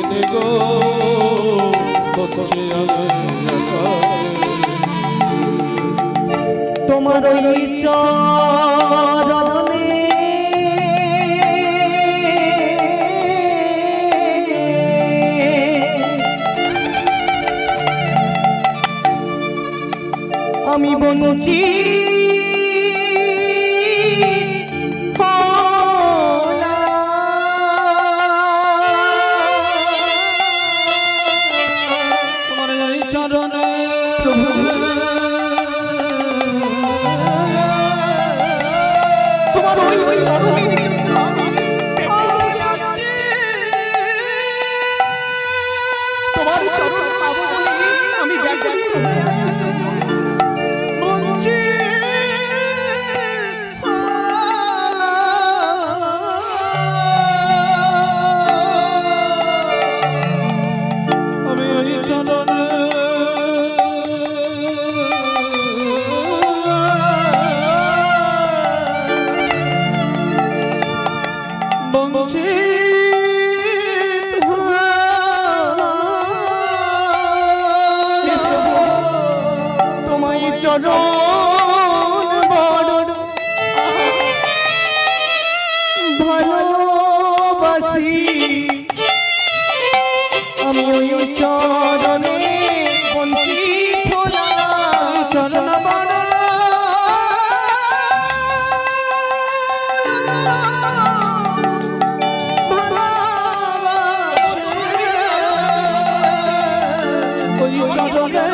কেনে গো বসে আমি তোমার ওই চরণে আমি বঞ্চি তোমার এই চরণে তোমার ওই চরণে তোমার চরণ পাবো বলে আমি ব্যাকুল চরণ বড় ভালোবাসি আমি ওই চরণে বঞ্চিত চরণ বড় ওই চরণে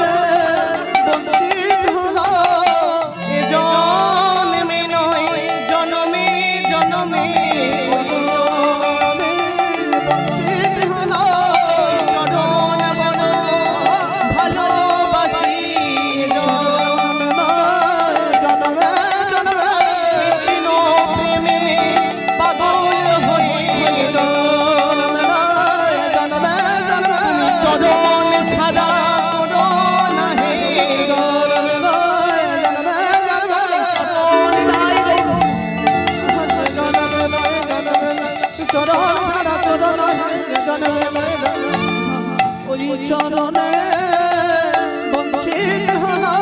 ওই চরণে বঞ্চিত হলো।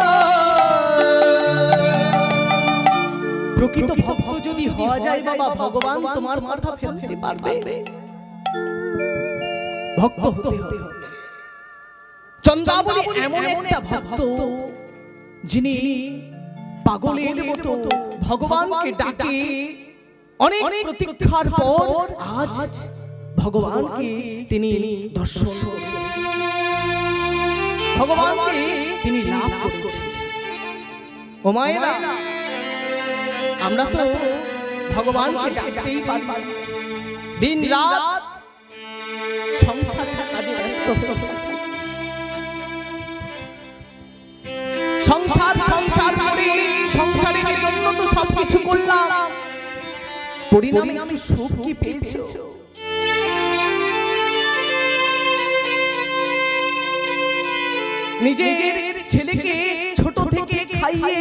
প্রকৃত ভক্ত যদি হওয়া যায় বাবা ভগবান তোমার কথা ফেলতে পারবে ভক্ত হতে হবে। চন্দ্রাবলী এমন একটা ভক্ত যিনি পাগলের মতো ভগবানকে ডাকে অনেক প্রতীক্ষার পর আজ ভগবানকে তিনি দর্শন করেছেন, ভগবানকে তিনি লাভ করেছেন। ও মায়েরা, আমরা তো ভগবানকে ডাকতেই পারি, দিন রাত সংসারের কাজে ব্যস্ত সংসার সংসার করে সংসারের জন্য তো সবকিছু করলাম, পরিণামে আমি সুখ কি পেয়েছো? নিজের ছেলেকে ছোট থেকে খাইয়ে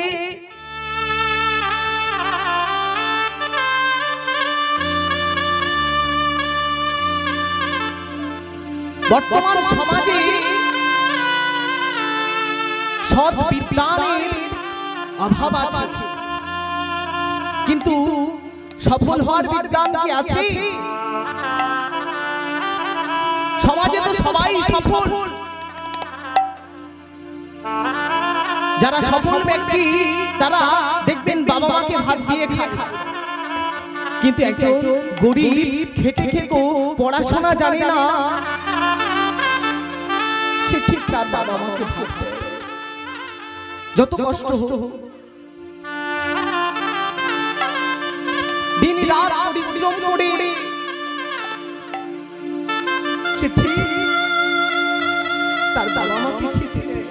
বর্তমান সমাজে সৎ বিদ্যানের অভাব আছে, কিন্তু সফল হওয়ার বিদ্যান কি আছে? সমাজে তো সবাই সফল, যারা সফল ব্যক্তি তারা দেখবেন বাবা মাকে ভাত দিয়ে খায়, কিন্তু একজন গরিব খেটে খেতে পড়াশোনা জানে না, সে ঠিক তার বাবা মাকে ভাত দেয়। যত কষ্ট হোক, দিন রাত পরিশ্রম করে সে ঠিক তার বাবা মাকে খেতে দেয়।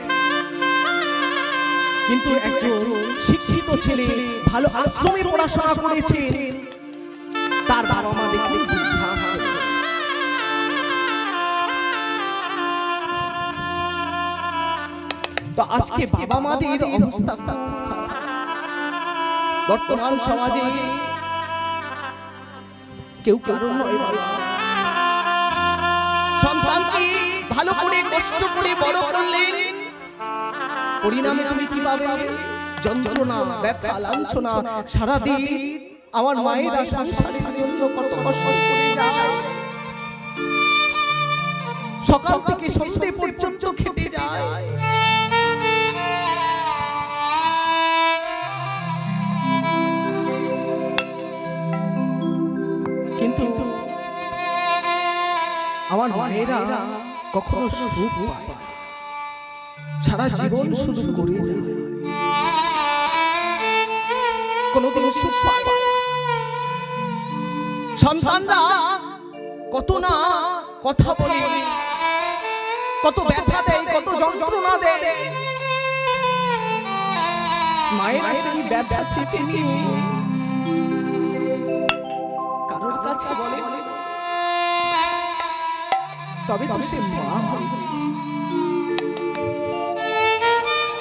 কিন্তু একজন শিক্ষিত ছেলে ভালো আশ্রমে পড়াশোনা করেছে, তার বাবা মা দেখলে বৃদ্ধাশ্রমে। তো আজকে বাবা মাদের অবস্থা খারাপ। বর্তমান সমাজে কেউ কারণ নয় বাবা, সন্তানকে ভালো করে কষ্ট করে বড় করলেন, পরিণামে তুমি কি পাবে? যন্ত্রণা, ব্যথা, লাঞ্ছনা। সারাদিন আমার মায়েরা সংসারের জন্য কত কষ্ট করে যায়, সকাল থেকে সন্ধ্যে পর্যন্ত খেতে যায়। কিন্তু আমার মায়েরা কখনো সুখ পায় না, সারা জীবন শুধু করে যায়, কোনোদিন সুখ পায় না। সন্তানরা কত না কথা বলে, কত ব্যথা দেয়, কত যন্ত্রণা দেয়, মায়েরা সেই ব্যথা চেপে নিয়ে কারোর কাছে বলে, তবে তো সে মা হয়েছে।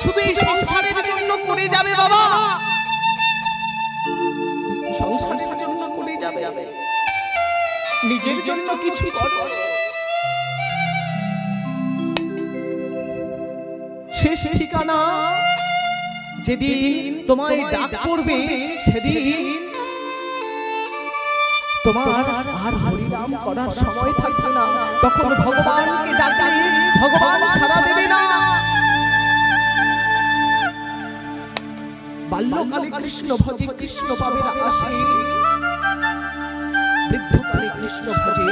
শুধু এই সংসারের জন্য করে যাবে বাবা, সংসারের জন্য করে যাবে, নিজের জন্য কিছু করো। শেষ ঠিকানা যেদিন তোমায় ডাক পড়বে, সেদিন তোমার আর হরিনাম করার সময় থাকবে না। তখন ভগবানকে ডাকলে ভগবান সাড়া দেবে না। বাল্যকালে কৃষ্ণ ভজে কৃষ্ণ পাবে আসে, বৃদ্ধকালে কৃষ্ণ ভজে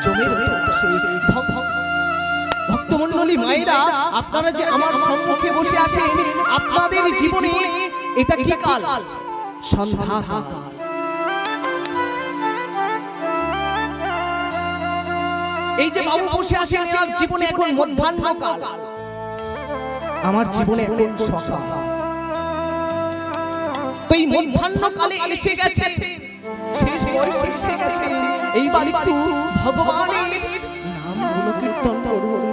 জমের আসে। ভক্তমণ্ডলী মায়েরা, আপনারা যে আমার সম্মুখে বসে আছেন, আপনাদের জীবনে এটা কি কাল? সন্ধ্যা কাল। এই যে বাবু বসে আছেন, এর জীবনে এখন মধ্যাহ্ন কাল, আমার জীবনে এখন সকাল। তো এই মধ্যাহ্ন কালে এসে গেছে, শেষ বয়সে এসে গেছে। এইবার একটু ভগবানের নামগুলো কীর্তন করুন,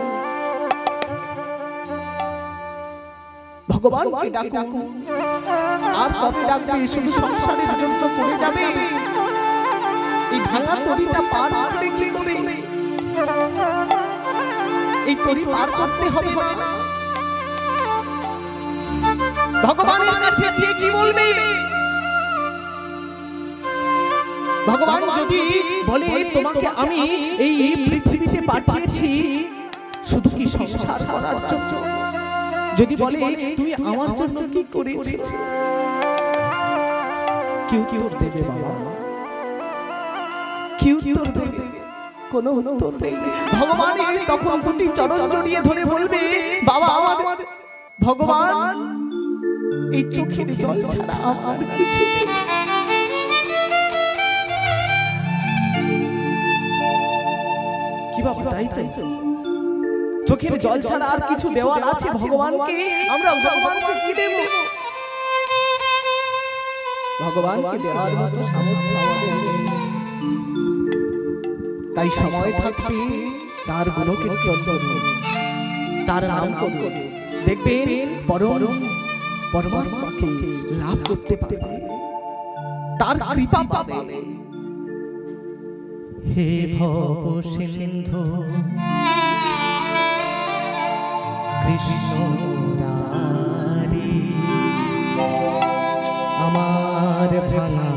ভগবানকে ডাকুন। আর কবে ডাকবে? শুধু সংসারের জন্য করে যাবে? এই ভাঙা তরিটা পার করবে কি করে? এই তরি পার করতে হবে না। ভগবানের কাছে যে কি বলবে? ভগবান যদি বলে তোমাকে আমি এই পৃথিবীতে পাঠিয়েছি শুধু কি সংসার করার জন্য, যদি বলে তুমি আমার জন্য কি করেছিস, কি উত্তর দেবে বাবা? কি উত্তর দেবে? কোনো উত্তর নেই। ভগবান তখন দুটি চরণ জড়িয়ে ধরে বলবে, বাবা আমার ভগবান, এই চোখের জল ছাড়া আমার কিছু নেই। কি বাবা, তাই তো, চোখের জল ছাড়া আর কিছু দেওয়ার আছে ভগবানকে? আমরা ভগবানকে কি দেব? ভগবানকে দেওয়ার মতো সামর্থ্য আমাদের নেই। তাই সময় থাকতে তার গুণকীর্তন করুন, তার নাম করুন, দেখবেন পরমাত্মাকে লাভ করতে পারবে, তার কৃপা পাবে। হে ভব সিন্ধু কৃষ্ণ মুরারি, আমার ভাঙা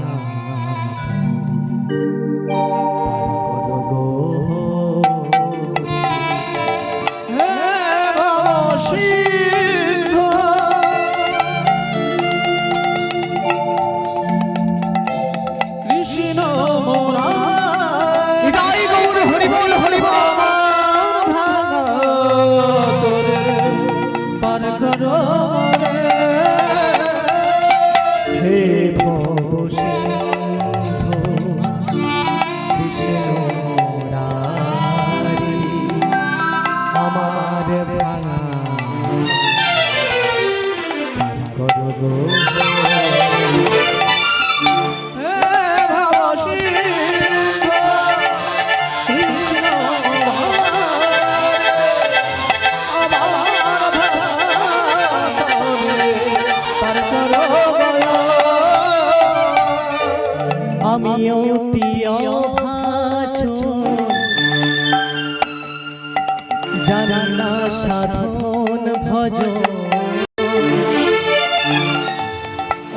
ভজন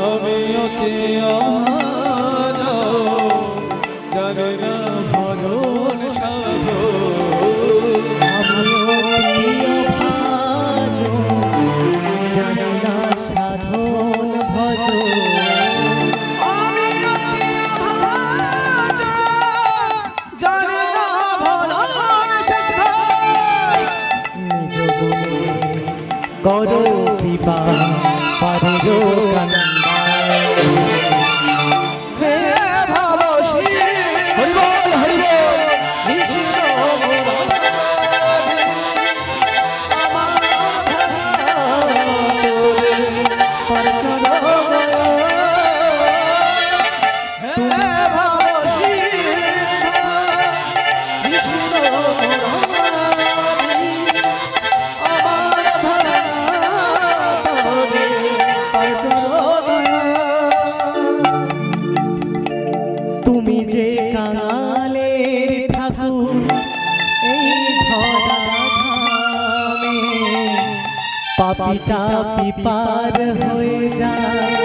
আমি অতি অভাগা, জানি না ভজন সাধন। আমি অতি অভাজন, জানি না সাধন ভজন। আমি অতি অভাগা, জানি না ভজন সাধন। নিজ গুণে করো কৃপা পারেরো কান্দায়। হে ভবশী, হরি বল হরি বল। কৃষ্ণ মুরারি, আমার ভগবান তোরে পার করো দয়া। হে ভবশী, কৃষ্ণ মুরারি, আমার ভগবান তোরে পার করো দয়া। তুমি যে কাঙালের ঠাকুর এই ধরা ধামে, পাপিটা পিপার হয়ে যায়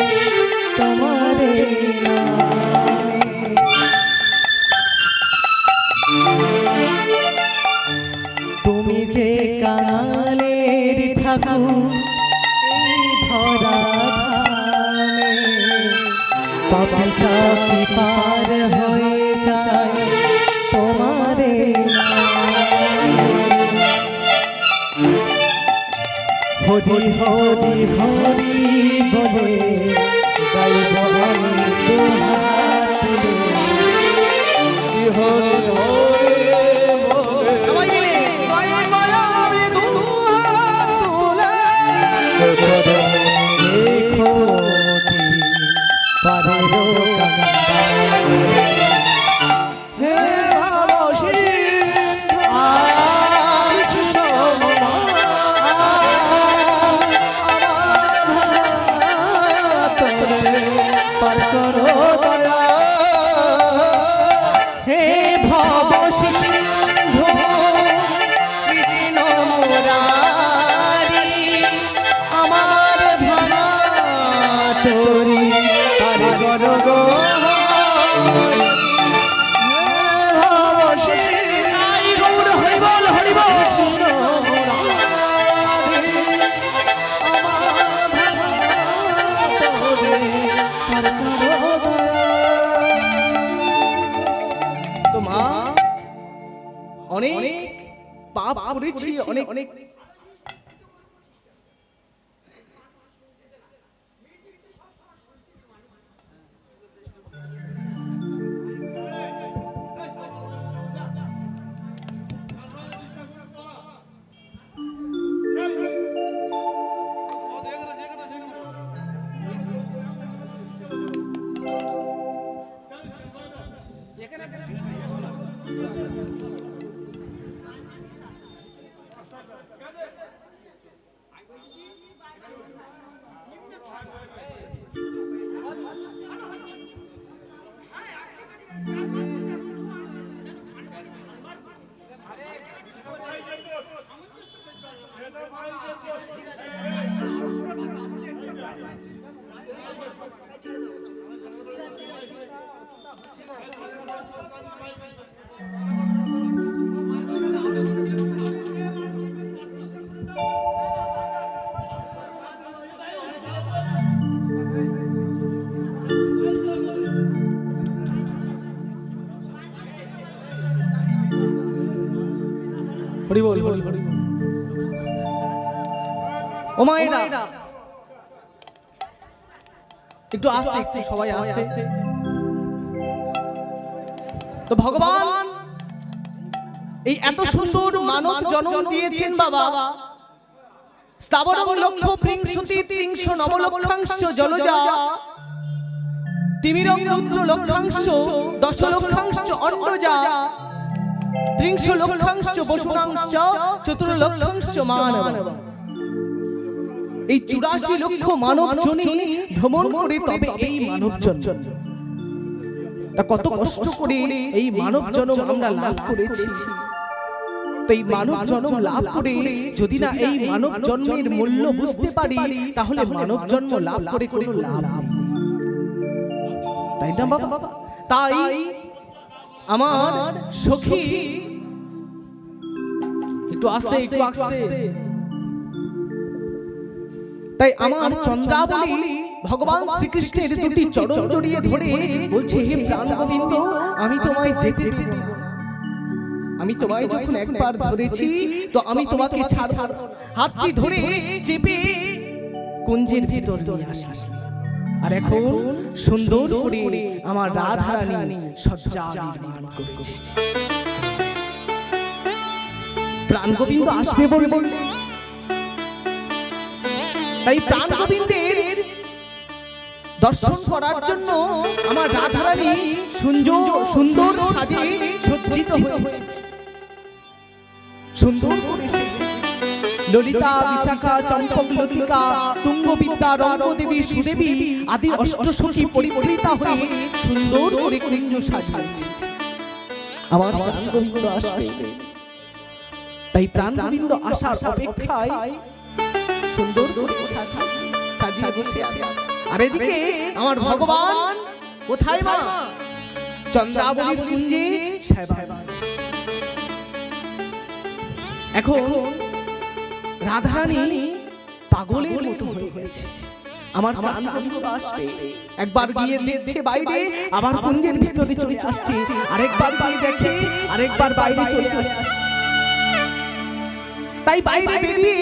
তোমার নামে। তুমি যে কাঙালের ঠাকুর এই ধরা ধামে, পাপিটা পিপার হয়ে যায় তোমারে হরি হরি হরি বলে গাইব আমি দুহাত তুলে। হরে হরে বলে গাই মায়াবী দুহাত তুলে। দেখো পারেরো কান্দায়। হে ভবশী, কৃষ্ণ মুরারি, আমার তোরে পার করো দয়া। হে ভব সিন্ধু কৃষ্ণ মুরারি, আমার ভাঙা তোরি পারে করো গো। হে ভবশী, গৌর হরি বল হরি বল। কৃষ্ণ মুরারি, আমার ভগবান তোরে পার করো দয়া। তো মা অনেক পাপ করেছি, অনেক হরি বল হরি বল। ও মায়েরা একটু আস্তে আস্তে, সবাই আস্তে। তো ভগবান এই এত সুন্দর মানব জন্ম দিয়েছেন বাবা। স্থাবরং লক্ষ প্রিংশতি ত্রিংশ নবলক্ষাংশ জলজা, তিমিরং রুদ্র লক্ষাংশ দশ লক্ষাংশ অন্নজা, ত্রিংশ লক্ষাংশ বসুরাংশ চতুর লক্ষাংশ মানব। এই 84 লক্ষ মানব জনে ভ্রমণ করে তবে এই মানব জন্ম। তা কত কষ্ট করে এই মানব জন্ম আমরা লাভ করেছি। তো এই মানব জন্ম লাভ করে যদি না এই মানব জন্মের মূল্য বুঝতে পারি, তাহলে মানব জন্ম লাভ করে কোনো লাভ নেই, তাই না বাবা? তাই আমার সখী, একটু আস্তে একটু আস্তে, তাই আমার চন্দ্রাবলী ভগবান শ্রীকৃষ্ণের দুটি চরণ জড়িয়ে ধরে বলছে, হে প্রাণ গোবিন্দ, আমি তোমায় যেতে দেব না। আমি তোমায় যখন একবার ধরেছি তো আমি তোমাকে ছাড়ব না। হাতটি ধরে চেপে কুঞ্জের ভিতর নিয়ে আসলাম, আর এখন সুন্দর করে আমার রাধারানী সজ্জা নির্মাণ করেছে। প্রাণ গোবিন্দ আসবে বললেন, তাই প্রাণ গোবিন্দের দর্শন করার জন্য আমার রাধারানী সুন্দর সাজে সজ্জিত হয়েছে। সুন্দর করে ললিতা, বিশাখা, চম্পক, লতিকা, তুঙ্গবিদ্যা, রঙ্গদেবী, সুদেবী আদি অষ্টসখী পরিপূর্ণিতা হয়ে সুন্দর করে কুঞ্জ সাজিয়েছে। আমার প্রাণ গোবিন্দ আসবে, তাই প্রাণ গোবিন্দ আসার অপেক্ষায় সুন্দর করে সাজিয়ে বসে আছে। আর এদিকে আমার ভগবান কোথায়? মা চন্দ্রাবলীর কুঞ্জে সেবা। এখন রাধারানী পাগলের মতো হয়ে গেছে। আমার প্রাণ গোবিন্দ আসবে, একবার গিয়ে দেখছে বাইরে, আবার কুঞ্জের ভিতরে চলে আসছে, আরেকবার গিয়ে দেখে, আরেকবার বাইরে চলে আসছে। তাই বাইরে বেরিয়ে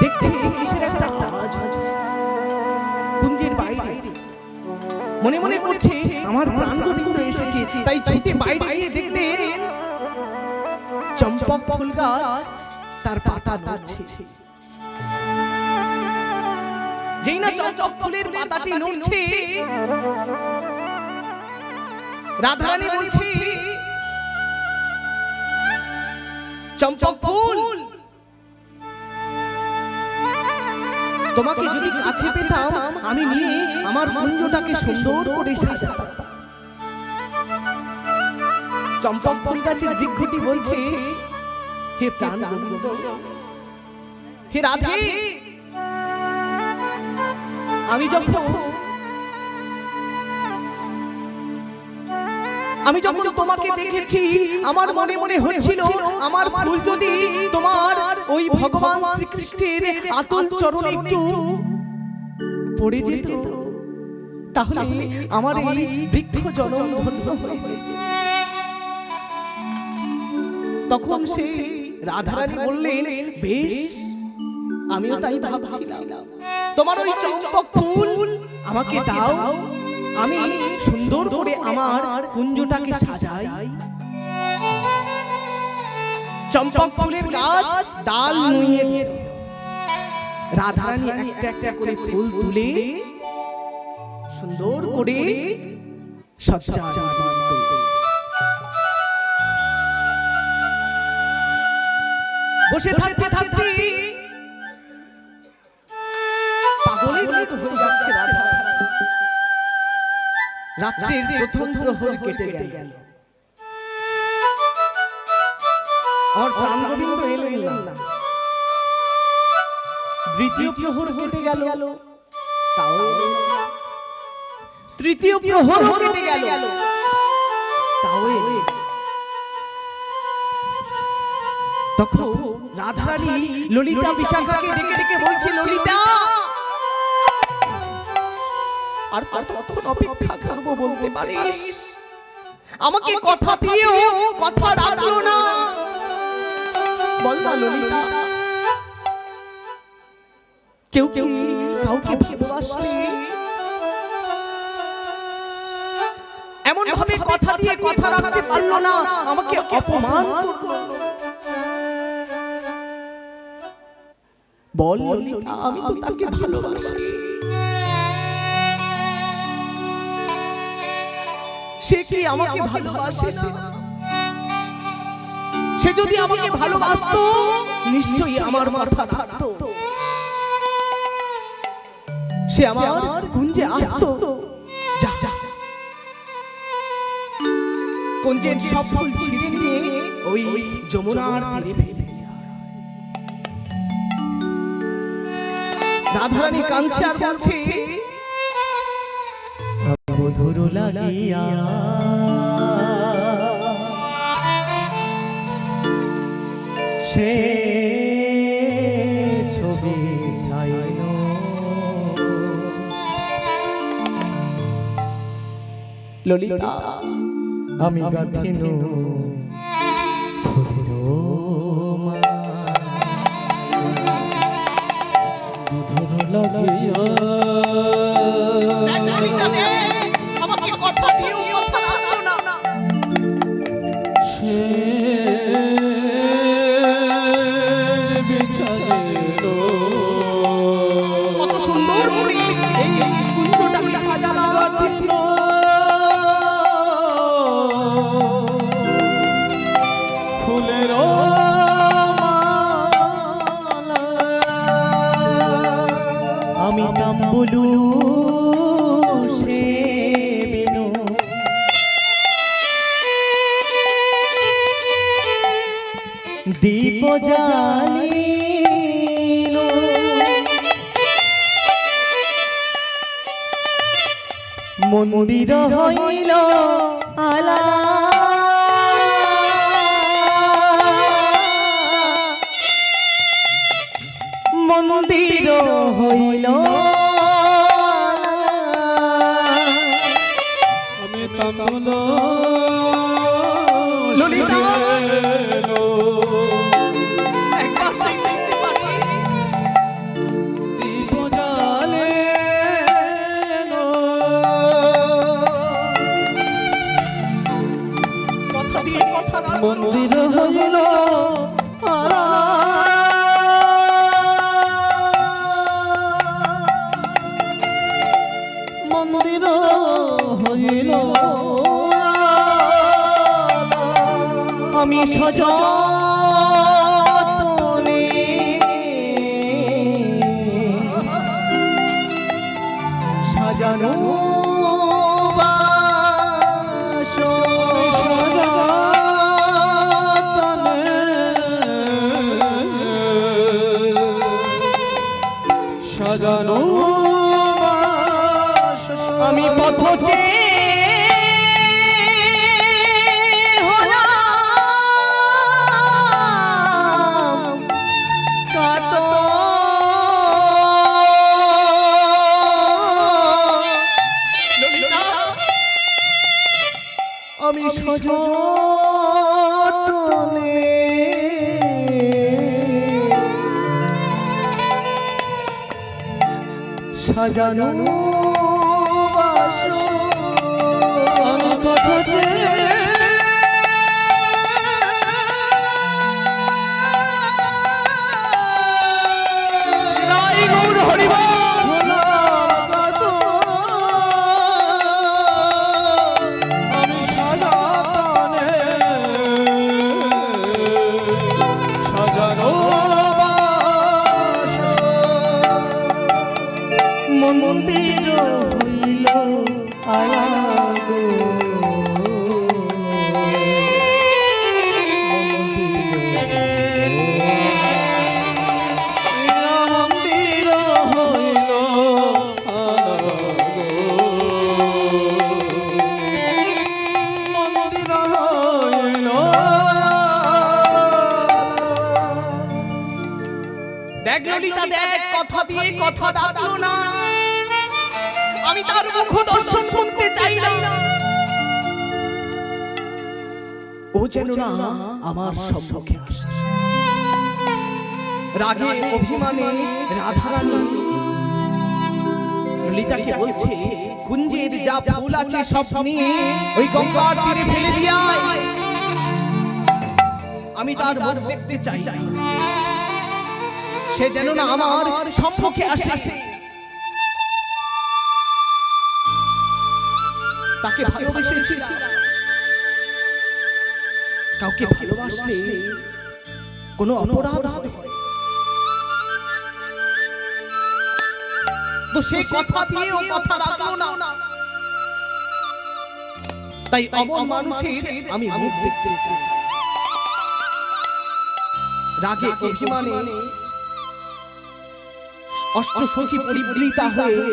দেখছে কিসের একটা আওয়াজ হচ্ছে কুঞ্জের বাইরে। মনে মনে করছে আমার প্রাণ গোবিন্দ এসেছে, তাই ছুটে বাইরে গিয়ে দেখলে চম্পক ফুল গাছ তার পাতা নড়ছে। যেই না চম্পক ফুলের পাতাটি নড়ছে, রাধারানী বলছে, চম্পক ফুল, তোমাকে যদি কাছে পেতাম আমি নিয়ে আমার কুঞ্জটাকে সুন্দর করে সাজাতাম। চম্পক ফুল গাছের বৃক্ষটি বলছে, হে প্রাণ গোবিন্দ, হে রাধে, আমি যখন তোমাকে দেখেছি আমার মনে মনে হচ্ছিল আমার ফুল যদি তোমার ওই ভগবান শ্রীকৃষ্ণের আতুল চরণে একটু পড়ে যেত, তাহলে আমার এই বৃক্ষ জনম ধন্য হয়ে যেত। তখন সে রাধারানী বললেন, বেশ, আমিও তাই ভাবছিলাম, তোমার ওই চম্পক ফুল আমাকে দাও, আমি সুন্দর করে আমার কুঞ্জটাকে সাজাই। চম্পক ফুলের গাছ ডাল নুইয়ে দিল, রাধারানী একটা একটা করে ফুল তুলে সুন্দর করে সজ্জা নির্মাণ করলেন। বসে থাকতে থাকতে পাগলের মতো হয়ে যাচ্ছে রাধা। রাত্রির প্রথম প্রহর কেটে গেল, আর প্রাণ গোবিন্দ এলেন না। দ্বিতীয় প্রহর কেটে গেল, তাও এলেন না। তৃতীয় প্রহর কেটে গেল, তাও এলেন না। তখন রাধারানী ললিতা বিশাখাকে ডেকে ডেকে বলছে, ললিতা, আর কতক্ষণ অপেক্ষা করবো বলতে পারিস? আমাকে কথা দিয়েও কথা রাখলো না, বল না ললিতা। কেউ কেউ কাউকে ভালোবাসলে এমন ভাবে কথা দিয়ে কথা রাখতে পারলো না, আমাকে অপমান করলো। বল ললিতা, আমি তো তাকে ভালোবাসি, সে কি আমাকে ভালোবাসে না? সে যদি আমাকে ভালোবাসতো নিশ্চয়ই আমার মাথা থাকতো, সে আমার কুঞ্জে আসতো। যা যা, কুঞ্জের সব ফুল ছিঁড়ে নিয়ে ওই যমুনার তীরে ফেলে দিয়া রাধারানী কাঁদছে আর বলছে, মধুর লাগিয়া সে ছবি ছাইল ললিতা আমি গাথিন ফুলের মধুর লাগিয়া ললিতা রে, আমাকে কথা দিও, কথা রাখো না। সে বিছাইল কত সুন্দর করে এই কুঞ্জটাকে সাজানো। গাথিন ফুলের মালা আমি তাম্বুলু সে বিনু দীপ জ্বালিল মন্দির হইল আলা মন্দির হইল আমি তাম্বুল ললিতা একবার দেখতে পারি। দীপ জ্বালে কথা দিয়ে কথা রাখো। মন্দির হইল আলা মন্দির হইল আমি সযতনে সাজানো সাজানো আমি পথ আমি সযতনে সাজানো আমি পথ আমি সাজাতনে সাজানো মন্দির হইল আলাগো মন্দির হইল মন্দির হইল দেখ ললিতা দেখ, কথা দিয়ে কথা রাখলো না। আমি তার মুখ দর্শন করতে চাই না। ও যেন না আমার সম্মুখে আসে। রাগে অভিমানে রাধারানী ললিতাকে বলছে, কুঞ্জের যা ফুল আছে সব নিয়ে ওই গঙ্গার তীরে ফেলে দিয়ে আয়। আমি তার মুখ দেখতে চাই, সে যেন না আমার সম্মুখে আসে। তাকে ভালোবেসেছিলাম। কাউকে ভালোবাসলে কোনো অপরাধ হয়, তো সে কথা দিয়ে ও কথা রাখলো না। তাই অমন মানুষের আমি মুখ দেখতে চাই। রাগে অভিমানে অষ্টসখী পরিবৃতা হয়ে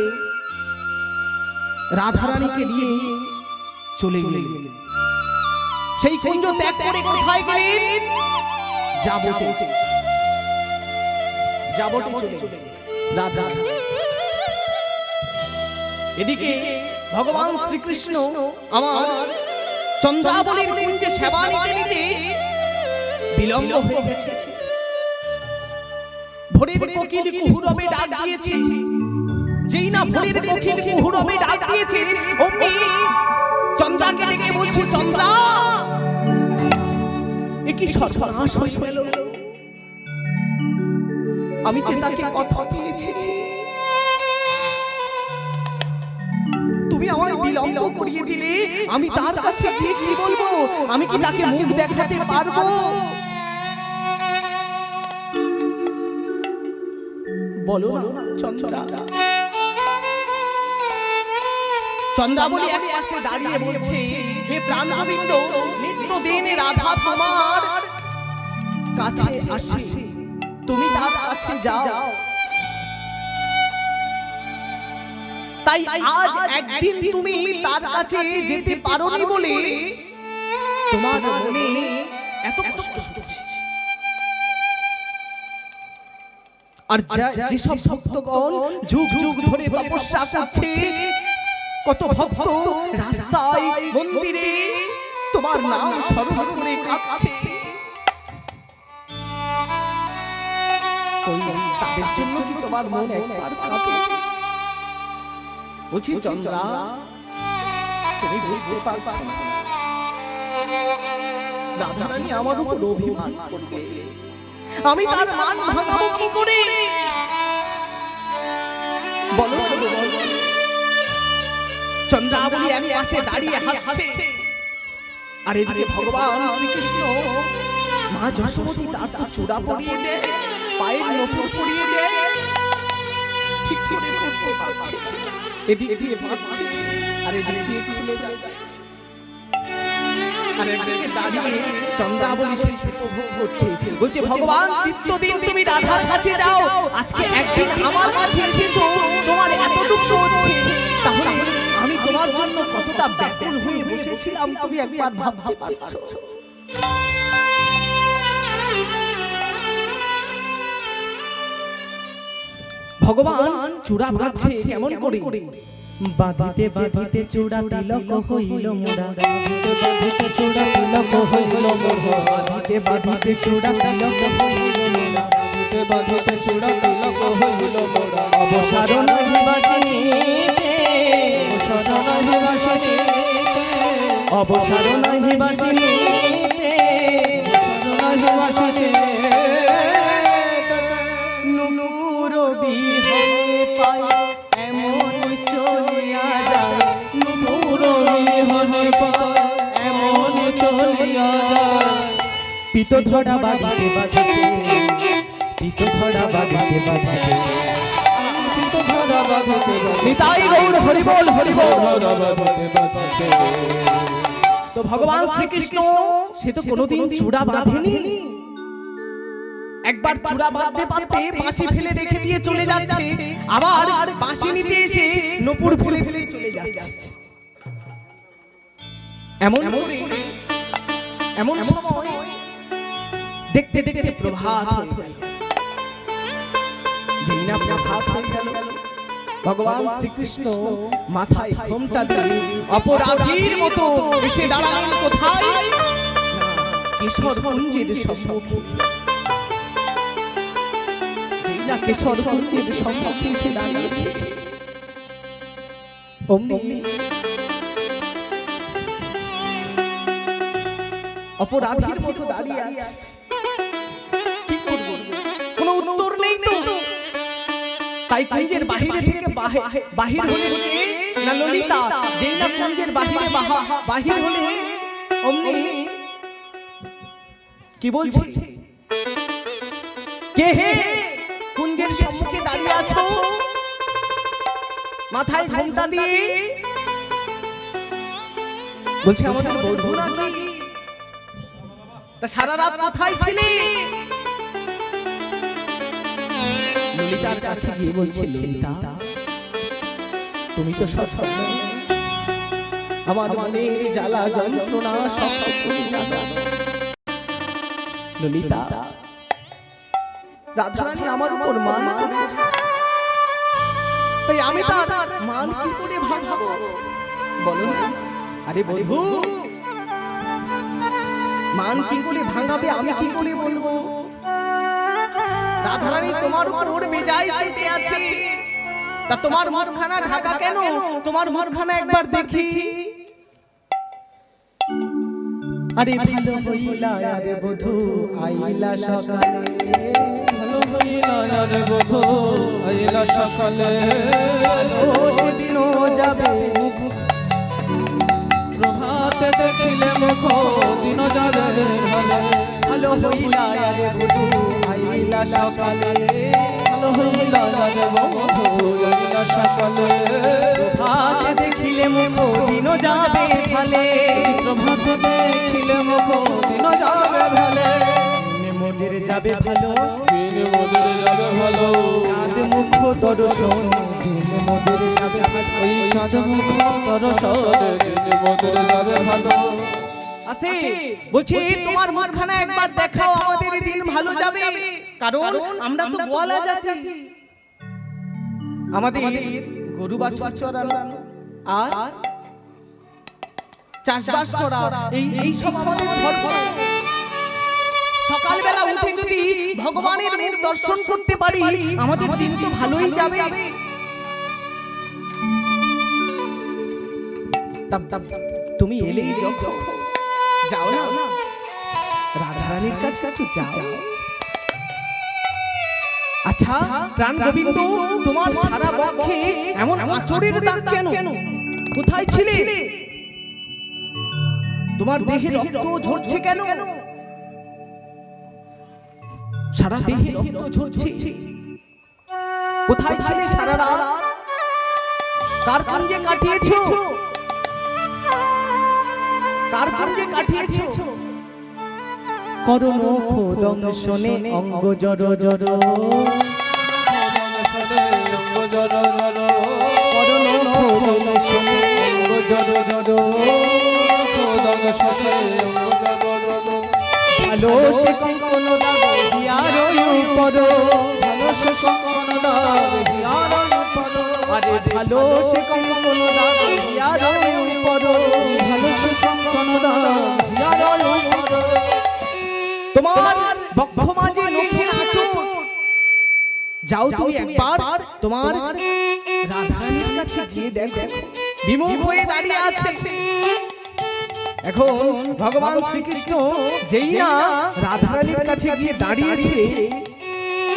রাধারানীকে নিয়ে চলে গেলেন। সেই কুঞ্জ ত্যাগ করে কোথায় গেলেন? যাবতে চলে গেলেন রাধা। এদিকে ভগবান শ্রীকৃষ্ণ আমার চন্দ্রাবলীর কুঞ্জে সেবা নিতে বিলম্ব হয়ে গেছে। ভোরের কোকিল কুহুরবে ডাক দিয়েছে, যেই না ভোরের কোকিল কুহুরবে ডাক দিয়েছে, অমনি চন্দ্রাকে ডেকে বলছে, চন্দ্রা এ কি সর্বনাশ হয়ে গেল। আমি যে তাকে কথা দিয়েছি, তুমি আমায় বিলম্ব করিয়ে দিলে, আমি তার কাছে গিয়ে কি বলবো? আমি কি তাকে মুখ দেখাতে পারবো? বলো না চন্দ্রা। চন্দ্রাবলী এক পাশে দাঁড়িয়ে বলছে, হে প্রাণ গোবিন্দ, নিত্যদিন রাধা তোমার কাছে আসে, তুমি তার কাছে যাও। তাই আজ একদিন তুমি তার কাছে যেতে পারোনি বলে তোমার মনে এত কষ্ট হচ্ছে। আর যেসব ভক্তগণ যুগ যুগ ধরে তপস্যা করছে, কত ভক্ত রাস্তায় মন্দিরে তোমার নাম স্মরণ করে কাঁদছে, তাদের জন্য কি তোমার মন একবার কাঁপে? বুঝি চন্দ্রা, তুমি বুঝতে পারছো না, রাধারানী আমার উপর অভিমান করবে, আমি তার মান ভাঙাবো কি করে? বলো চন্দ্রাবলী এক পাশে দাঁড়িয়ে হাসছে, আর এদিকে ভগবান শ্রীকৃষ্ণ মা যশোমতী তার তো চূড়া পরিয়ে দেয়, পায়ের নপুর পরিয়ে দেয়, ঠিক করে পড়তে পারছে, এদিক দিয়ে ভাবছে আর এদিক দিয়ে খুলে যাচ্ছে। আর একদিকে দাঁড়িয়ে চন্দ্রাবলী সেই উপভোগ করছে, বলছে ভগবান নিত্যদিন তুমি রাধার কাছে যাও, আজকে একদিন আমার কাছে এসেছো, তোমার এত দুঃখ হচ্ছে, তাহলে আমি তোমার জন্য কতটা ব্যাকুল হয়ে বসেছিলাম তুমি একবার ভাবতে পারছো? ভগবান চূড়া বাঁধছে কেমন করে? বাঁধিতে বাঁধিতে চূড়া তিলক হইল মোরা, বাঁধিতে চূড়া তিলক হইল মোরা, বাঁধিতে বাঁধিতে চূড়া তিলক হইল মোরা, বাঁধিতে বাঁধিতে চূড়া তিলক হইল মোরা। অবসর নাহি বাসিনীতে, অবসর নাহি বাসিনীতে, অবসর নাহি বাসিনীতে, অবসর নাহি বাসিনীতে, নুপুর বিহনে পায় এমন চলিয়া যায়, নুপুর বিহনে পায় এমন চলিয়া যায়। পিত ধরা বাঁধিতে বাঁধিতে, পিত ধরা বাঁধিতে বাঁধিতে, পিত ধরা বাঁধিতে বাঁধিতে, নিতাই গৌর হরি বল হরি বল। ধরা বাঁধিতে বাঁধিতে। তো ভগবান শ্রীকৃষ্ণ সে তো কোনোদিন চূড়া বাঁধেনি, একবার চূড়া বাঁধতে বাঁধতে বাঁশি ফেলে রেখে দিয়ে চলে যাচ্ছে, আবার বাঁশি নিতে এসে নপুর ফেলে ফেলে চলে যাচ্ছে। এমন এমন সময় দেখতে দেখতে প্রভাত হয়ে গেল। যেই না প্রভাত হয়ে গেল, ভগবান শ্রীকৃষ্ণ মাথায় ঘোমটা দিয়ে অপরাধীর মতো এসে দাঁড়ালেন কোথায়? কেশর কুঞ্জের সম্মুখে। কেশর কুঞ্জের সম্মুখে এসে দাঁড়িয়েছে, অমনি অপরাধীর মতো দাঁড়িয়ে আছে। কি করব? কোনো উত্তর নেই তো। তাই কুঞ্জের বাহিরে থেকে বাহির হলে না ললিতা, যেই না কুঞ্জের বাহিরে বাহির হলে অমনি কি বলছে? কে হে কুঞ্জের সম্মুখে দাঁড়িয়ে আছো, মাথায় ঘোমটা দিয়ে বলছে আমাদের বধূ নাকি? তা সারা রাত কোথায় ছিলে? ললিতার কাছে গিয়ে বলছে, ললিতা তুমি তো সব জানো, আমার মনের জ্বালা যন্ত্রণা সব তুমি জানো। ললিতা, রাধারানী আমার উপর মান করেছে, তাই আমি তার মান কি করে ভাঙাবো বলো না? আরে বধূ, মান কি করে ভাঙাবে আমি কি করে বলবো? রাধারানী তোমার উপর বেজায় চেতে আছে, তা তোমার মুখখানা ঢাকা কেন? তোমার মুখখানা একবার দেখি। আরে ভালো হইলা আরে বধূ আইলা সকালে, ভালো হইলা রে বধূ আইলা সকালে, ও সেদিনও যাবে প্রভাতে দেখিলে মুখ দিন যাবে ভালো। ভালো হইলা আরে বধূ আইলা সকালে, ভালো হইলা রে বধূ আইলা সকালে, প্রভাতে দেখিলে মুখ দিনও যাবে ভালে, প্রভাতে দেখিলে মুখ দিন যাবে ভালে, মোদের যাবে ভালো, দিন মোদের যাবে ভালো, চাঁদ মুখ দর্শন দিন মোদের যাবে ভালো, ওই চাঁদ মুখ দর্শনে দিন মোদের যাবে ভালো। আসে বলছি তোমার মুখখানা একবার দেখাও, আমাদের দিন ভালো যাবে, কারণ আমরা তো গোয়ালা জাতি, আমাদের গরু বাছুর চড়ানো আর চাষবাস করা এই সব আমাদের ধর্ম। সকালবেলা উঠে যদি ভগবানের মুখ দর্শন করতে পারি আমাদের দিন তো ভালোই যাবে। তুমি এলেই যখন যাও না রাধারানীর কাছে একটু যাও। আচ্ছা প্রাণ গোবিন্দ, তোমার সারা বক্ষে এমন আঁচড়ের দাগ কেন? কোথায় ছিলে? তোমার দেহে রক্ত ঝরছে কেন? সারা দেহে রক্ত ঝরছে, কোথায় ছিলে সারা রাত? কার সঙ্গে কাটিয়েছো? কার সঙ্গে কাটিয়েছো? করুণ খোদংশনে অঙ্গ জড় জড়, অঙ্গ জড় জড়, করুণ খোদংশনে অঙ্গ জড় জড়, খোদংশনে অঙ্গ জড় জড়, ভালো সে কঙ্কন দাগ হিয়ার উপর, ভালো সে কঙ্কন দাগ হিয়ার উপর, আরে ভালো সে কঙ্কন দাগ হিয়ার উপর, ভালো সে কঙ্কন দাগ হিয়ার উপর, তোমার বক্ষ মাঝে নখের আঁচড়। যাও তুমি একবার তোমার রাধারানীর কাছে গিয়ে দেখো, বিমুখ হয়ে দাঁড়িয়ে আছে। এখন ভগবান শ্রীকৃষ্ণ যেই না রাধারানীর কাছে গিয়ে দাঁড়িয়েছে,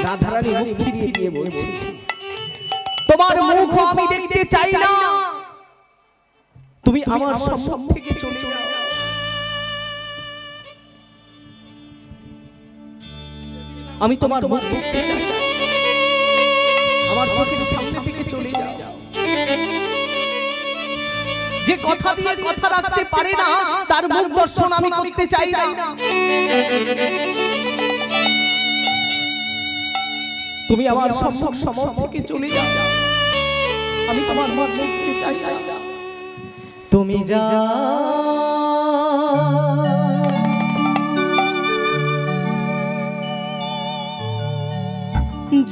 রাধারানী মুখ ফিরিয়ে দিয়ে বলছে, তোমার মুখ আমি দেখতে চাই না, তুমি আমার সম্মুখ থেকে চলে যাও। আমি তোমার মুখ দেখতে চাই না, আমার চোখের সামনে থেকে চলে যাও। যে কথা দিয়ে কথা রাখতে পারে না তার মুখ দর্শন আমি করতে চাই না। তুমি আমার সম্মুখ থেকে চলে যাও, আমি তোমার মুখ দেখতে চাই না। তুমি যা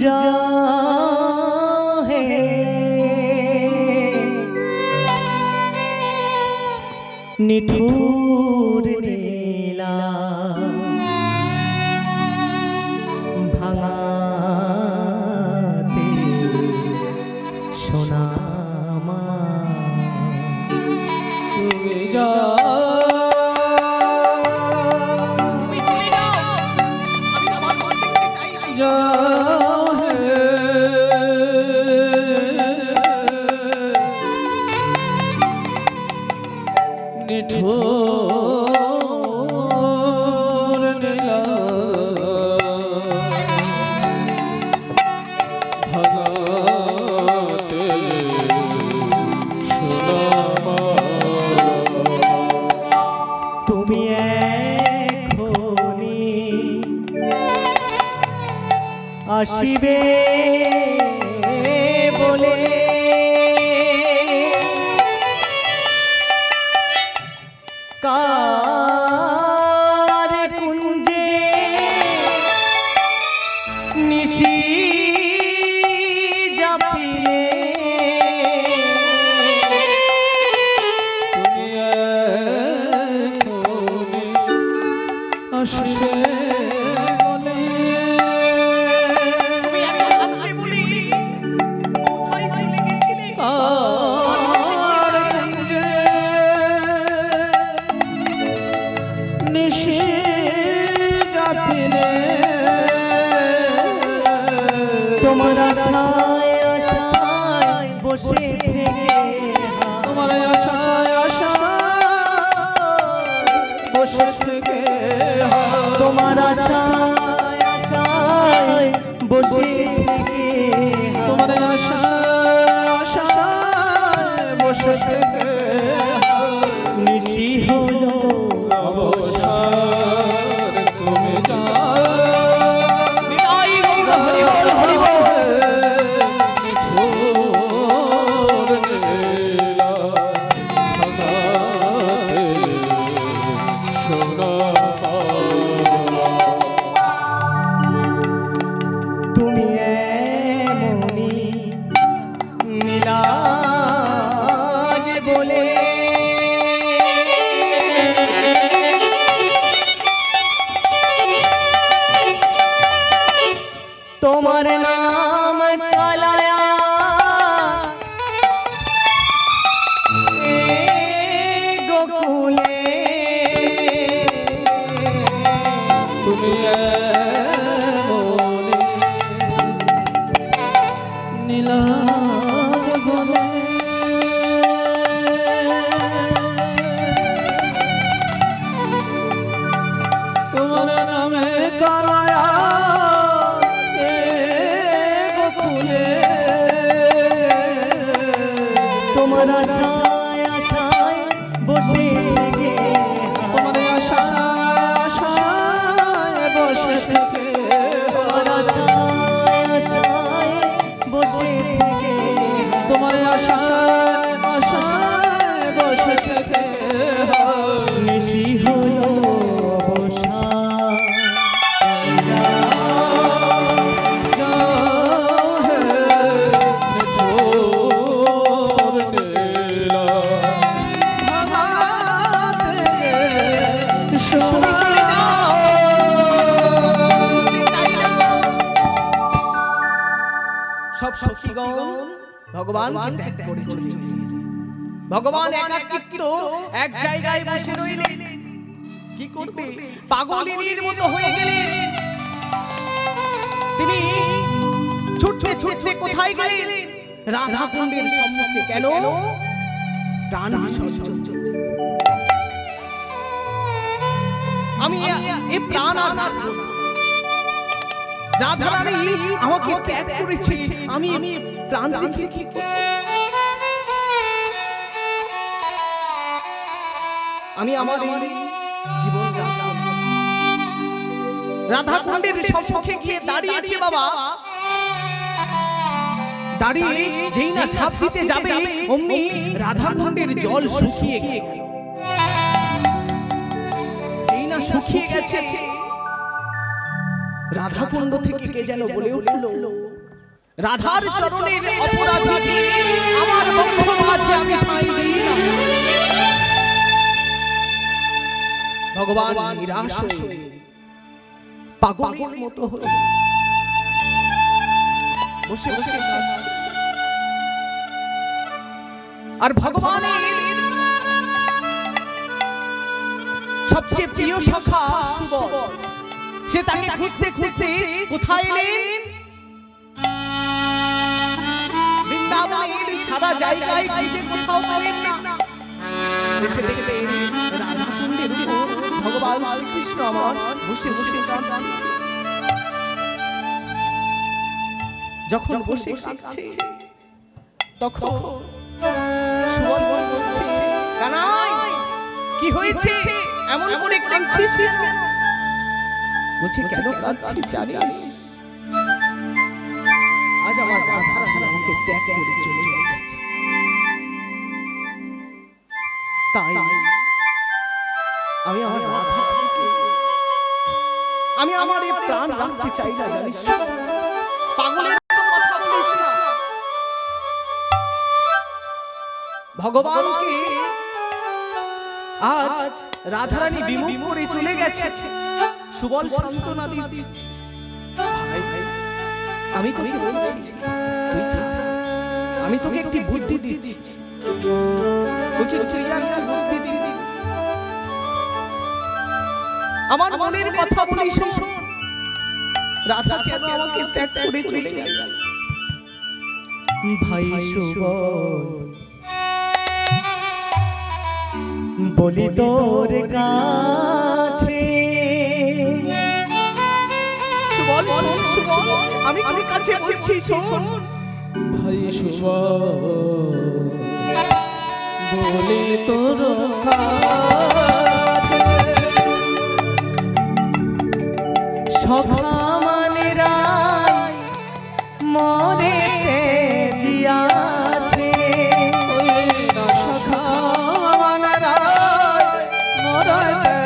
যা হে নিঠুর নীলা ভাঙাতে সোনামা, তুমি যা যা হে নিঠুর নীলা ভাঙাতে সোনামা, আসিবে বলে কার কুঞ্জে নিশি জাপিলে তুমি এখনি আসবে বলে আর কুঞ্জে নিশি জাপিলে তোমার আশায় আশায় বসে থেকে তোমার আশায় বসে থেকে তোমার আশায় আশায় বসে থেকে তোমার আশায় বসে থেকে নিশি হলো অবসর তুমি যাও তুমি এমনি নীলাজ বলে তোমার নাম কালায়া এ গোকুলে তুমি এমনি নীলাজ বলে তোমার নামে কালায়া এ গোকুলে তোমার আশায় আশায় বসে থেকে তোমার আশায় বসে থেকে তোমার আশায় আশায় বসে থেকে তোমার আশায় বসে থেকে নিশি হলো অবসান সব সখীগণ ভগবানকে ত্যাগ করে চলে গেলেন। ভগবান একাকিত্ব এক জায়গায় বসে রইলেন। কি করবে? পাগলিনীর মতো হয়ে গেলেন। তিনি ছুটতে ছুটতে কোথায় গেলেন? রাধা কুণ্ডের সম্মুখে। কেন? প্রাণ বিসর্জন দিতে। আমি এই প্রাণ আর রাখবো না। রাধা রানী আমাকে ত্যাগ করেছে, আমি প্রাণ রেখে কি করব? আমি আমার জীবন রাধা কুণ্ডের সম্মুখে গিয়ে দাঁড়িয়েছে বাবা। দাঁড়িয়ে যেই না ঝাঁপ দিতে যাবে অমনি রাধা কুণ্ডের জল শুকিয়ে গেল। যেই না শুকিয়ে গেছে রাধা কুণ্ড থেকে কে যেন বলে উঠল, রাধার চরণের অপরাধী আমার বক্ষ মাঝে আমি ঠাঁই দিই না। ভগবান নিরাশ হয়ে পাগলের মতো হয়ে বসে বসে কাঁদছে। আর ভগবানের সবচেয়ে প্রিয় সখা সুবল, সে তাকে খুঁজতে খুঁজতে কোথায় এলেন? বৃন্দাবনের সারা জায়গায় খুঁজে কোথাও পেলেন না। এসে দেখলেন রাধা কুণ্ডের উপর ভগবান শ্রীকৃষ্ণ আমার বসে বসে কাঁদছে। যখন বসে কাঁদছে তখন সুবল বলছে, কানাই কি হয়েছে? এমন করে কাঁদছিস কেন? বলছে, কেন কাঁদছিস জানিস? আজ আমার রাধারানী আমাকে ত্যাগ করে চলে গেছে। তাই আমি আমার রাধারানীকে আমি আমার এই প্রাণ রাখতে চাই না, জানিস? পাগলের মতো কথা বলিস না। ভগবানকে আজ রাধারানী বিমুখ করে চলে গেছে। সুবল সান্ত্বনা দিচ্ছে, ভাই আমি তোকে বলছি তুই থাক, আমি তোকে একটি বুদ্ধি দিচ্ছি। বলছি তুই আর কি বুদ্ধি দিবি? আমার মনের কথা বলি শোন। রাধা কেন আমাকে ত্যাগ করে চলে গেল? ভাই সুবল বলি তোর কাছে, সুবল সুবল আমি তোর কাছে বলছি শোন। ভাই শুভ বলে তোর কাছে সখা মানে রায় মরে জিয়াছে, ওই না সখা মানে রায় মরতে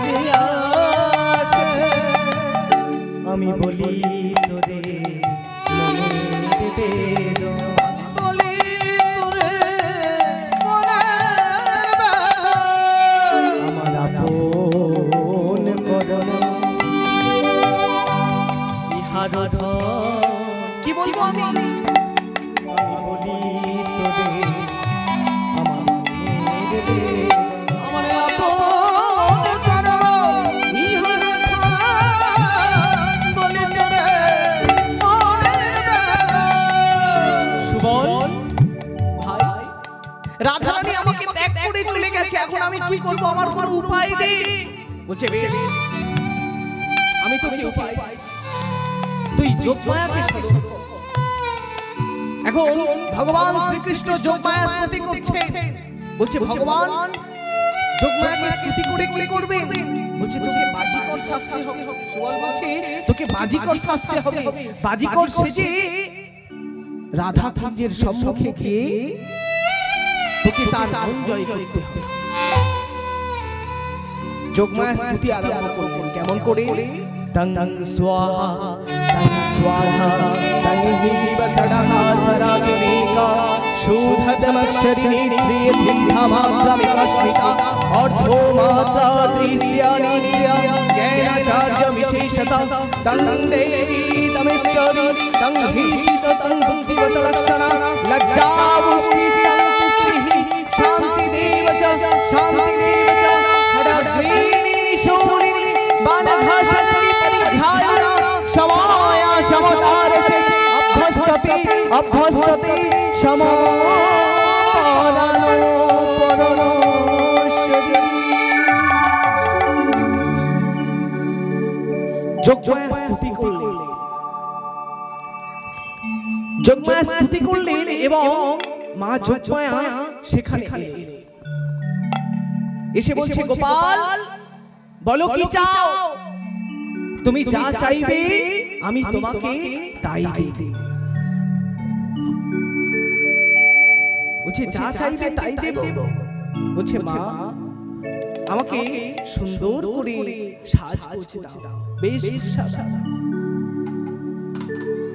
দিয়াছে। আমি বলি তোরে মনের বেদনা, বলি তোরে মনের বেদনা। আমার আপন করণ ইহার কি বলবো আমি? আমি বলি তোরে আমার মনের বেদনা। আমার আপন করব ইহার খান, বলি তোরে মনের বেদনা। সুবল ভাই, রাধারানী আমাকে ত্যাগ করে চলে গেছে, এখন আমি কি করব? আমার কোনো উপায় নেই। বলছে বেশ, আমি তোকে উপায় দিচ্ছি। তুই যোগমায়াকে স্মরণ কর। এখন ভগবান শ্রীকৃষ্ণ যোগমায়া স্তুতি করছে। বলছে ভগবান যোগমায়াকে স্তুতি করে কি করবে? বলছে তোকে বাজিকর শাস্তি হবে। সুবল বলছে তোকে বাজিকর শাস্তি হবে। বাজিকর সেজে রাধা কুঞ্জের সম্মুখে গিয়ে তোকে তার মন জয় করতে হবে। যোগমায়া স্তুতি আরম্ভ করলেন। কেমন করে? তং স্বাহা তং স্বাহা তং হিব সদাহা সরাগিকা শুদ্ধতমক্ষরি নেত্রিয়ে ধীধামাত্রামিকাশ্মিতা অর্ধো মাত্রা ত্রিস্ত্রিয়ানি জ্ঞানাচার্য বিশেষতা তং দেবী তমেশ্বরী তং ভীষিত তং বুদ্ধিবত লক্ষণা লজ্জা পুষ্টি সন্তুষ্টি শান্তি দেব চ শান্তি দেব চ খড়গ্রীণী শূলিনী বাণঘাসনী পরিঘায়না সময়া সমতারসে অভ্যস্ততি অভ্যস্ততি সমাদানো পরমেশ্বরী। যোগমায়া স্তুতি করলেন, যোগমায়া স্তুতি করলেন এবং মা যোগমায়া সেখানে এলেন। এসে বলছে গোপাল বলো কি চাও? তুমি যা চাইবে আমি তোমাকে তাই দেব। বলছে যা চাইবে তাই দেব। বলছে মা আমাকে সুন্দর করে সাজ করছে দাও, বেশ সাজা।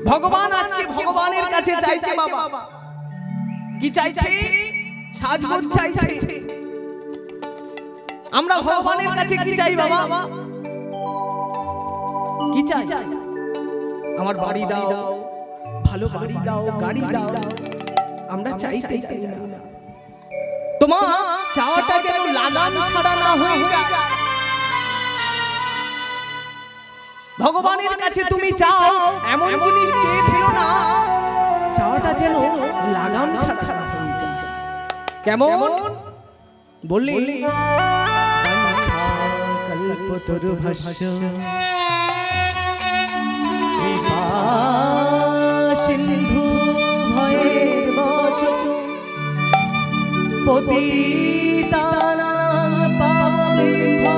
ভগবান আজকে ভগবানের কাছে চাইছে বাবা, কি চাইছে? সাজগোজ চাইছে। আমরা ভগবানের কাছে কি চাই বাবা? কি চাই? আমার বাড়ি দাও, ভালো বাড়ি দাও, গাড়ি দাও। আমরা চাইতে চাই না, তোমার চাওয়াটা যেন লাগাম ছাড়া না হয়ে যায়। ভগবানের কাছে তুমি চাও এমন জিনিস চেয়ে ফেলো না, চাওয়াটা যেন লাগাম ছাড়া না হয়ে যায়। কেমন বললি? কল্পতরুভস্য কৃপা সিন্ধু ভয়ের বচন পতিতানাং পাবনেভ্যো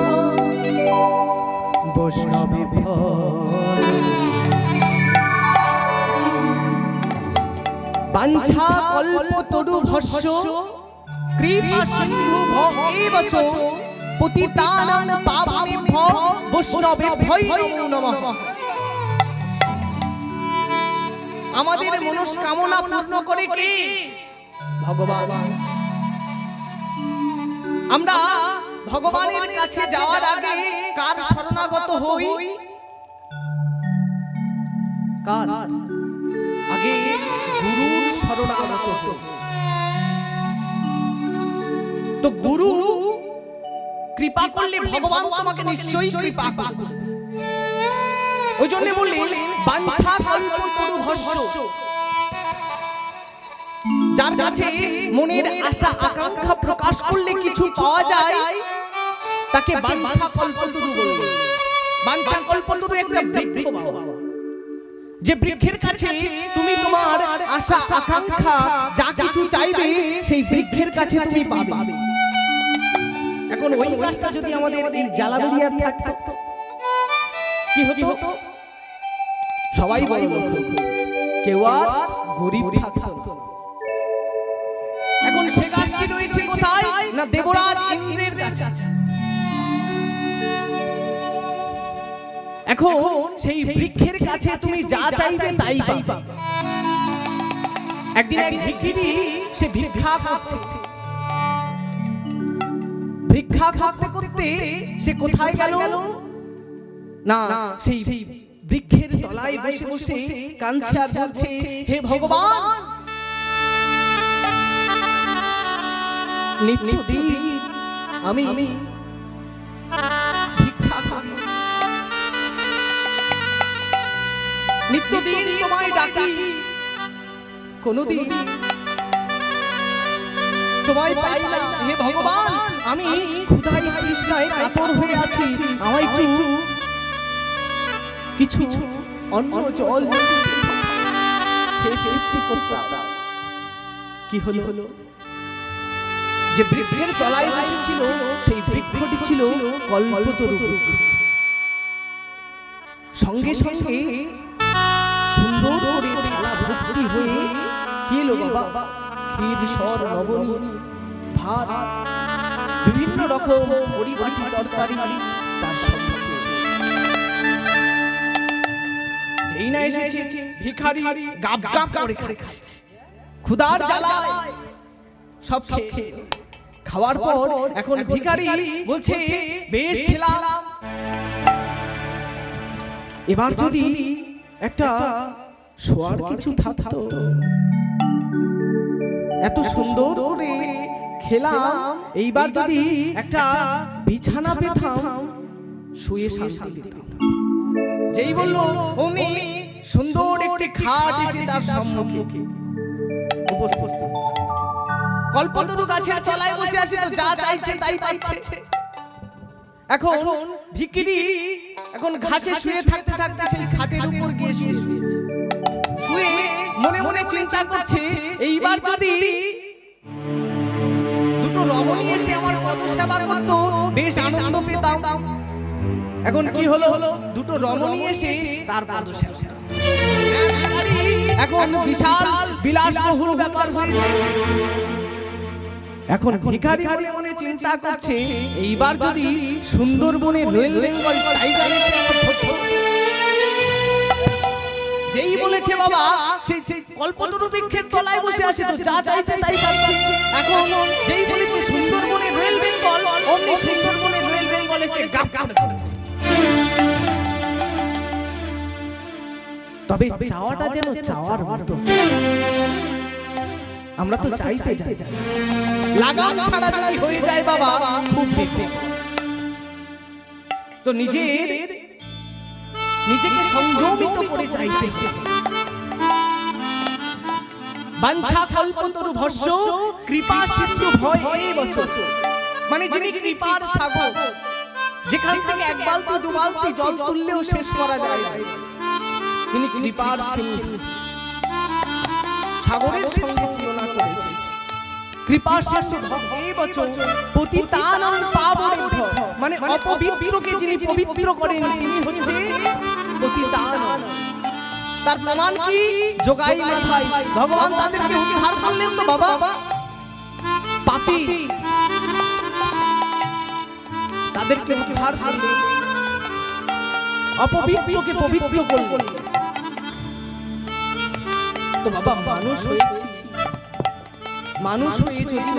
বৈষ্ণবেভ্যো বাঞ্ছা কল্প তরু ভস্য কৃপা সিন্ধু ভবেব চ পতিতানাং পাবনেভ্যো বৈষ্ণবেভ্যো নমো নমঃ। আমাদের মনস্কামনা পূর্ণ করে কে? ভগবান। আমরা ভগবানের কাছে যাওয়ার আগে কার শরণাগত হই? কার? আগে গুরুর শরণাগত হই। তো গুরু কৃপা করলে ভগবান তোমাকে নিশ্চয়ই কৃপা করবে। ওই জন্য বললেন বাঞ্ছা কল্পতরু ভস্য। যার কাছে মনের আশা আকাঙ্ক্ষা প্রকাশ করলে কিছু পাওয়া যায় তাকে বাঞ্ছা কল্পতরু বলে। বাঞ্ছা কল্পতরু একটা বৃক্ষ বাবা, যে বৃক্ষের কাছে তুমি তোমার আশা আকাঙ্ক্ষা যা কিছু চাইবে সেই বৃক্ষের কাছে তুমি পাবে। এখন ওই গাছটা যদি আমাদের এই জালাবেরিয়ার থাকতো কি হতো? সবাই বড় লোক, কেউ আর গরিব থাকতো। এখন সে গাছটি রয়েছে কোথায়? না দেবরাজ ইন্দ্রের কাছে। এখন সেই বৃক্ষের কাছে তুমি যা চাইবে তাই পাবে। একদিন এক ভিখিরি সে ভিক্ষা করছে। ভিক্ষা করতে করতে সে কোথায় গেল? না সেই বৃক্ষের তলায় বসে বসে কাঁদছে আর বলছে, হে ভগবান, নিত্যদিন আমি ভিক্ষা করি, নিত্যদিন তোমায় ডাকি, কোনদিন তোমায় পাই না। হে ভগবান, আমি ক্ষুধায় তৃষ্ণায় কাতর হয়ে আছি, আমায় একটু কিছু অন্ন জল কি হলো? যে বৃক্ষের তলায় বসেছিল সেই বৃক্ষটি ছিল কল্পতরু বৃক্ষ। সঙ্গে সঙ্গে সুন্দর করে থালা ভর্তি হয়ে কি এলো বাবা? ক্ষীর, সর, লবণী, ভাত, বিভিন্ন রকম পরিবাটি তরকারি তার সঙ্গে। যেই না এসেছে ভিখারি গাব গাব করে খাচ্ছে, ক্ষুধার জ্বালায় সব খেয়ে। খাওয়ার পর এখন ভিখারি বলছে, বেশ খেলাম, এবার যদি একটা শোয়ার কিছু থাকতো, এত সুন্দর করে খেলাম, এইবার যদি একটা বিছানা পেতাম, শুয়ে শান্তি পেতাম। যেই বললো অমনি সুন্দর একটি খাট এসে তার সম্মুখে উপস্থিত। কল্পতরু গাছের তলায় বসে আছে, তো যা চাইছে তাই পাচ্ছে। এখন ভিখিরি এখন ঘাসে শুয়ে থাকতে থাকতে সেই খাটের উপর গিয়ে শুয়ে মনে মনে চিন্তা করছে, এইবার যদি দুটো রমণী এসে আমার পদ সেবা করতো, বেশ আনন্দ পেতাম। এখন কি হলো? দুটো রমণী এসে তার পদ সেবা করছে। এখন বিশাল বিলাসবহুল ব্যাপার হয়েছে। এখন ভিখারি মনে মনে চিন্তা করছে, এইবার যদি সুন্দরবনে রয়েল বেঙ্গল টাইগার এসে আমার ধরতো। যেই বলেছে বাবা, সেই কল্পতরু বৃক্ষের তলায় বসে আছে, তো যা চাইছে তাই পাচ্ছে। এখন যেই বলেছে সুন্দরবনে রয়েল বেঙ্গল, অমনি সুন্দরবনে রয়েল বেঙ্গল এসে গাব গাব করেছে। তবে চাওয়াটা যেন চাওয়ার মতো। আমরা তো চাইতে যাই, লাগাম ছাড়া যদি হয়ে যায় বাবা, খুব বিপদ। তো নিজেকে সংযমিত করে চাইতে। বাঞ্ছা কল্পতরু ভস্য কৃপা সিন্ধু ভবেব চ। মানে যিনি কৃপার সাগর, যেখান থেকে এক বালতি দু বালতি জল তুললেও শেষ করা যায় না, তিনি কৃপার সিন্ধু। সাগরের সঙ্গে তুলনা করেছে। কৃপা সিন্ধু ভবেব চ পতিতানাং পাবনেভ্যো, মানে অপবিত্রকে যিনি পবিত্র করেন তিনি হচ্ছে পতিতানাং। তার প্রমাণ কি? জোগাই মাথায় ভগবান তাদেরকে উদ্ধার করলেন তো বাবা। পাপী তাদেরকে উদ্ধার করলেন, অপবিত্রকে পবিত্র করলেন। তো বাবা মানুষ হয়েছি, মানুষ হয়ে যদি